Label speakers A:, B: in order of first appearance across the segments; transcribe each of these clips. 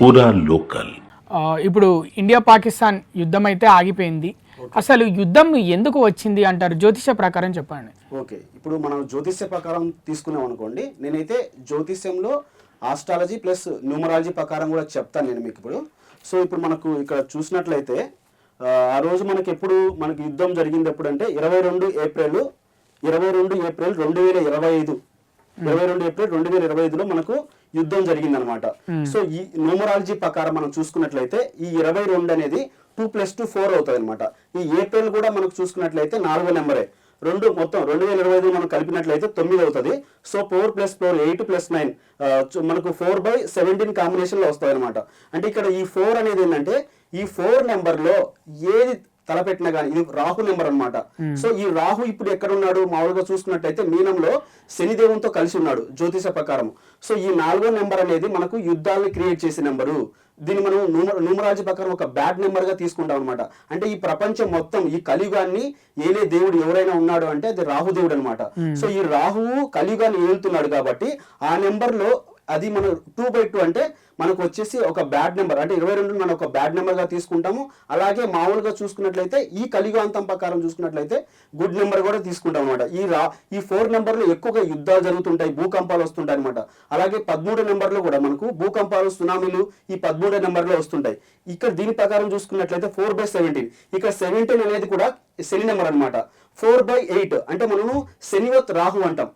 A: పూరా లోకల్.
B: ఇప్పుడు ఇండియా పాకిస్తాన్ యుద్ధం అయితే ఆగిపోయింది. అసలు యుద్ధం ఎందుకు వచ్చింది అంటారు? జ్యోతిష ప్రకారం చెప్పండి.
C: ఓకే, ఇప్పుడు మనం జ్యోతిష్య ప్రకారం తీసుకున్నాం అనుకోండి. నేనైతే జ్యోతిష్యంలో ఆస్ట్రాలజీ ప్లస్ న్యూమరాలజీ ప్రకారం కూడా చెప్తాను నేను మీకు ఇప్పుడు. సో ఇప్పుడు మనకు ఇక్కడ చూసినట్లయితే ఆ రోజు మనకి యుద్ధం జరిగింది ఎప్పుడు అంటే 22 ఏప్రిల్ 2025 22 ఏప్రిల్ 2025లో మనకు యుద్ధం జరిగిందనమాట. సో ఈ న్యూమరాలజీ ప్రకారం మనం చూసుకున్నట్లయితే ఈ 22 అనేది 2+2 4 అవుతుంది అనమాట. ఈ ఏప్రిల్ కూడా మనకు చూసుకున్నట్లయితే 4వ నెంబరే. మొత్తం 2025 మనం కలిపినట్లయితే 9 అవుతుంది. సో 4+4 8+9 మనకు 4/17 కాంబినేషన్ లో వస్తుంది అనమాట. అంటే ఇక్కడ ఈ 4 అనేది ఏంటంటే ఈ 4 నెంబర్ లో ఏది తలపెట్టినా కానీ ఇది రాహు నెంబర్ అనమాట. సో ఈ రాహు ఇప్పుడు ఎక్కడ ఉన్నాడు? మామూలుగా చూసుకున్నట్లయితే మీనంలో శనిదేవునితో కలిసి ఉన్నాడు జ్యోతిష ప్రకారం. సో ఈ 4వ నెంబర్ అనేది మనకు యుద్ధాలను క్రియేట్ చేసే నెంబరు. దీన్ని మనం న్యూమరాలజీ ప్రకారం ఒక బ్యాడ్ నెంబర్ గా తీసుకుంటాం అనమాట. అంటే ఈ ప్రపంచం మొత్తం ఈ కలియుగాన్ని ఏలే దేవుడు ఎవరైనా ఉన్నాడు అంటే అది రాహుదేవుడు అనమాట. సో ఈ రాహువు కలియుగాన్ని ఏలుతున్నాడు కాబట్టి ఆ నెంబర్ లో అది మనం 2/2 అంటే మనకు వచ్చేసి ఒక బ్యాడ్ నెంబర్. అంటే 22 మనం ఒక బ్యాడ్ నెంబర్ గా తీసుకుంటాము. అలాగే మామూలుగా చూసుకున్నట్లయితే ఈ కలియుగాంతం ప్రకారం చూసుకున్నట్లయితే గుడ్ నెంబర్ కూడా తీసుకుంటాం అనమాట. ఈ 4 నెంబర్లు ఎక్కువగా యుద్ధాలు జరుగుతుంటాయి, భూకంపాలు వస్తుంటాయి అనమాట. అలాగే 13 నెంబర్లు కూడా మనకు భూకంపాలు సునామీలు ఈ 13 నెంబర్లో వస్తుంటాయి. ఇక్కడ దీని ప్రకారం చూసుకున్నట్లయితే 4/17 ఇక్కడ 17 అనేది కూడా శని నెంబర్ అనమాట. 4/8 అంటే మనము శనివత్ రాహు అంటాం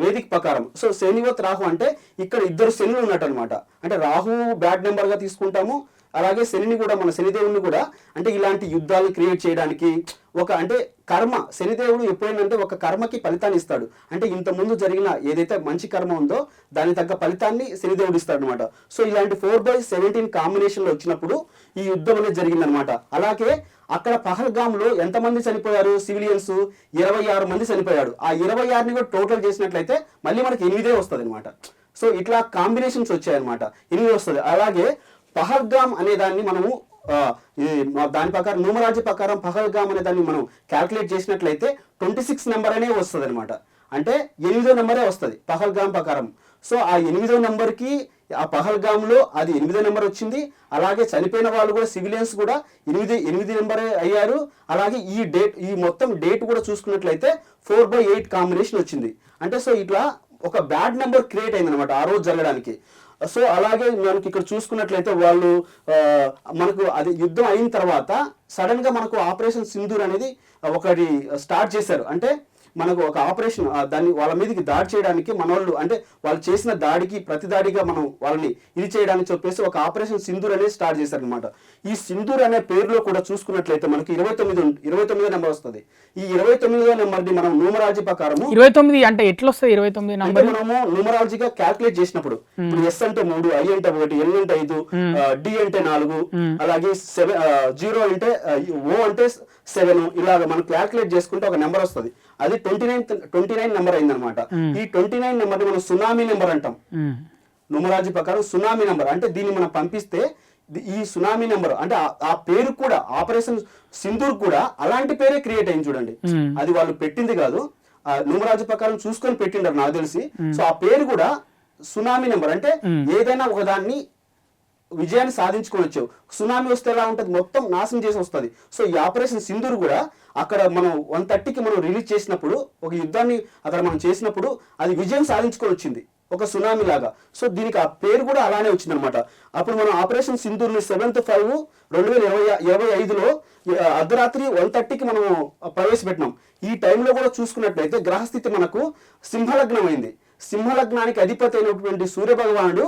C: వేదిక ప్రకారం. సో శనివత్ రాహు అంటే ఇక్కడ 2 శనులు ఉన్నట్టు అనమాట. అంటే రాహు బ్యాడ్ నెంబర్ గా తీసుకుంటాము. అలాగే శనిని కూడా మన శనిదేవుని కూడా అంటే ఇలాంటి యుద్ధాలు క్రియేట్ చేయడానికి అంటే కర్మ. శనిదేవుడు ఎప్పుడైనా ఒక కర్మకి ఫలితాన్ని ఇస్తాడు. అంటే ఇంత ముందు జరిగిన ఏదైతే మంచి కర్మ ఉందో దాని తగ్గ ఫలితాన్ని శనిదేవుడు ఇస్తాడు అనమాట. సో ఇలాంటి 4/17 కాంబినేషన్ లో వచ్చినప్పుడు ఈ యుద్ధం అనేది జరిగిందనమాట. అలాగే అక్కడ పహల్గామ్లో ఎంతమంది చనిపోయారు? సివిలియన్స్ 26 మంది చనిపోయాడు. ఆ 26ని కూడా టోటల్ చేసినట్లయితే మళ్ళీ మనకి 8 వస్తుంది అనమాట. సో ఇట్లా కాంబినేషన్స్ వచ్చాయన్నమాట, 8 వస్తుంది. అలాగే పహల్గామ్ అనే దాన్ని మనము దాని ప్రకారం న్యూమరాలజీ ప్రకారం పహల్గామ్ అనే దాన్ని మనం క్యాల్కులేట్ చేసినట్లయితే 26 నెంబర్ అనే వస్తుంది అనమాట. అంటే 8వ నెంబరే వస్తుంది పహల్గామ్ ప్రకారం. సో ఆ 8వ నెంబర్కి ఆ పహల్గామ్లో అది 8వ నెంబర్ వచ్చింది. అలాగే చనిపోయిన వాళ్ళు కూడా సివిలియన్స్ కూడా 8 నెంబరే అయ్యారు. అలాగే ఈ మొత్తం డేట్ కూడా చూసుకున్నట్లయితే 4/8 కాంబినేషన్ వచ్చింది. అంటే సో ఇట్లా ఒక బ్యాడ్ నెంబర్ క్రియేట్ అయింది అనమాట ఆ రోజు జరగడానికి. సో అలాగే మనకి ఇక్కడ చూసుకున్నట్లయితే వాళ్ళు మనకు అది యుద్ధం అయిన తర్వాత సడన్ గా మనకు ఆపరేషన్ సింధూర్ అనేది ఒకటి స్టార్ట్ చేశారు. అంటే మనకు ఒక ఆపరేషన్ దాన్ని వాళ్ళ మీదకి దాడి చేయడానికి మనోళ్ళు అంటే వాళ్ళు చేసిన దాడికి ప్రతి దాడిగా మనం వాళ్ళని ఇది చేయడానికి చెప్పేసి ఒక ఆపరేషన్ సింధూర్ అనేది స్టార్ట్ చేశారనమాట. ఈ సింధూర్ అనే పేరులో కూడా చూసుకున్నట్లయితే మనకి 29వ నెంబర్ వస్తుంది. ఈ 29వ నెంబర్ని మనం న్యూమరాలజీ ప్రకారం
B: 29 అంటే ఎట్లా వస్తుంది? 29 నెంబర్ మనము
C: న్యూమరాలజీగా క్యాల్కులేట్ చేసినప్పుడు ఇప్పుడు ఎస్ అంటే 3, ఐ అంటే 1, ఎల్ అంటే 5, డి అంటే 4, అలాగే 0 అంటే ఓ అంటే 7 ఇలాగ మనం క్యాల్కులేట్ చేసుకుంటే ఒక నెంబర్ వస్తుంది. అది 29 నెంబర్ అయిందనమాట. ఈ 29 నెంబర్ మనం సునామీ నెంబర్ అంటాం న్యూమరాలజీ ప్రకారం. సునామీ నెంబర్ అంటే దీన్ని మనం పంపిస్తే ఈ సునామీ నెంబర్ అంటే ఆ పేరు కూడా ఆపరేషన్ సింధూర్ కూడా అలాంటి పేరే క్రియేట్ అయింది చూడండి. అది వాళ్ళు పెట్టింది కాదు, న్యూమరాలజీ ప్రకారం చూసుకొని పెట్టిండారు నాకు తెలిసి. సో ఆ పేరు కూడా సునామీ నెంబర్ అంటే ఏదైనా ఒక దాన్ని విజయాన్ని సాధించుకోవచ్చు. సునామీ వస్తే ఎలా ఉంటుంది? మొత్తం నాశనం చేసి వస్తుంది. సో ఈ ఆపరేషన్ సింధూర్ కూడా అక్కడ మనం 130కి మనం రిలీజ్ చేసినప్పుడు ఒక యుద్ధాన్ని అక్కడ మనం చేసినప్పుడు అది విజయం సాధించుకొని వచ్చింది ఒక సునామీ లాగా. సో దీనికి ఆ పేరు కూడా అలానే వచ్చింది అనమాట. అప్పుడు మనం ఆపరేషన్ సింధూర్ని 7th 5 2025లో అర్ధరాత్రి 130కి మనం ప్రవేశపెట్టినాం. ఈ టైంలో కూడా చూసుకున్నట్లయితే గ్రహస్థితి మనకు సింహలగ్నం అయింది. సింహలగ్నానికి అధిపతి అయినటువంటి సూర్య భగవానుడు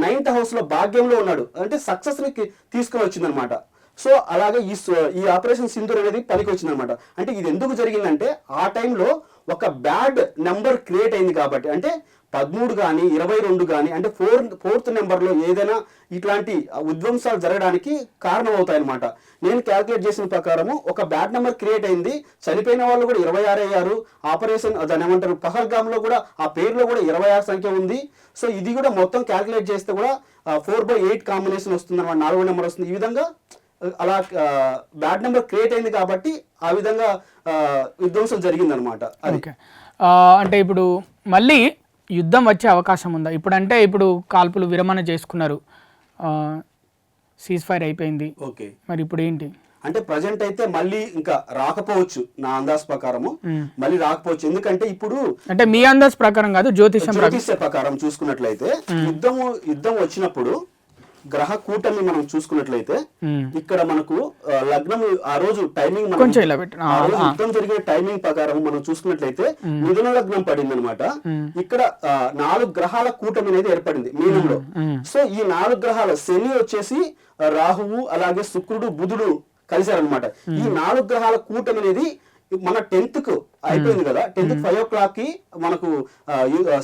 C: 9th హౌస్ లో భాగ్యంలో ఉన్నాడు. అంటే సక్సెస్ ని తీసుకొని వచ్చిందనమాట. సో అలాగే ఈ ఆపరేషన్ సింధూర్ అనేది పనికి వచ్చిందనమాట. అంటే ఇది ఎందుకు జరిగిందంటే ఆ టైంలో ఒక బ్యాడ్ నెంబర్ క్రియేట్ అయింది కాబట్టి. అంటే 13 కానీ 22 కానీ అంటే 4th నెంబర్లో ఏదైనా ఇట్లాంటి ఉద్వంసాలు జరగడానికి కారణం అవుతాయి అనమాట. నేను క్యాల్కులేట్ చేసిన ప్రకారము ఒక బ్యాడ్ నెంబర్ క్రియేట్ అయింది. చనిపోయిన వాళ్ళు కూడా 26 అయ్యారు. ఆపరేషన్ దాని ఏమంటారు పహల్గామ్లో కూడా ఆ పేరులో కూడా 26 సంఖ్య ఉంది. సో ఇది కూడా మొత్తం క్యాల్కులేట్ చేస్తే కూడా 4/8 కాంబినేషన్ వస్తుంది అనమాట, 4వ నెంబర్ వస్తుంది. ఈ విధంగా అలా బ్యాడ్ నెంబర్ క్రియేట్ అయింది కాబట్టి ఆ విధంగా విధ్వంసం జరిగిందనమాట. అది
B: అంటే ఇప్పుడు మళ్ళీ యుద్ధం వచ్చే అవకాశం ఉందా ఇప్పుడంటే ఇప్పుడు కాల్పులు విరమణ చేసుకున్నారు, సీజ్ ఫైర్ అయిపోయింది,
C: ఓకే
B: మరి ఇప్పుడు ఏంటి
C: అంటే ప్రజెంట్ అయితే మళ్ళీ ఇంకా రాకపోవచ్చు నా అందాజ్ ప్రకారము, మళ్ళీ రాకపోవచ్చు. ఎందుకంటే ఇప్పుడు
B: అంటే మీ అందాజ్ ప్రకారం కాదు,
C: జ్యోతిష్య ప్రకారం చూసుకున్నట్లయితే యుద్ధం వచ్చినప్పుడు గ్రహ కూటమి మనం చూసుకున్నట్లయితే ఇక్కడ మనకు లగ్నం ఆ రోజు టైమింగ్ యుద్ధం జరిగిన టైమింగ్ ప్రకారం మనం చూసుకున్నట్లయితే మిథున లగ్నం పడింది అనమాట. ఇక్కడ 4 గ్రహాల కూటమి అనేది ఏర్పడింది మీనంలో. సో ఈ 4 గ్రహాల శని వచ్చేసి రాహువు అలాగే శుక్రుడు బుధుడు కలిశారనమాట. ఈ 4 గ్రహాల కూటమి అనేది మన 10th కు అయిపోయింది కదా, 10th 5 o'clock కి మనకు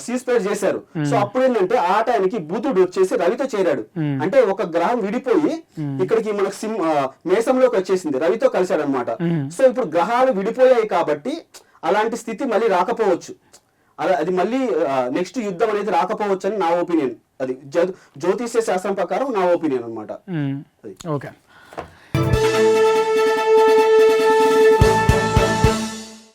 C: సీజ్ ఫైర్ చేశారు. సో అప్పుడు ఏంటంటే ఆ టైంకి బుధుడు వచ్చేసి రవితో చేరాడు. అంటే ఒక గ్రహం విడిపోయి ఇక్కడికి మనకు మేషంలోకి వచ్చేసింది, రవితో కలిశాడు అనమాట. సో ఇప్పుడు గ్రహాలు విడిపోయాయి కాబట్టి అలాంటి స్థితి మళ్ళీ రాకపోవచ్చు, అది మళ్ళీ నెక్స్ట్ యుద్ధం అనేది రాకపోవచ్చు అని నా ఒపీనియన్. అది జ్యోతిష్య శాస్త్రం ప్రకారం నా ఒపీనియన్ అనమాట.
B: ఓకే.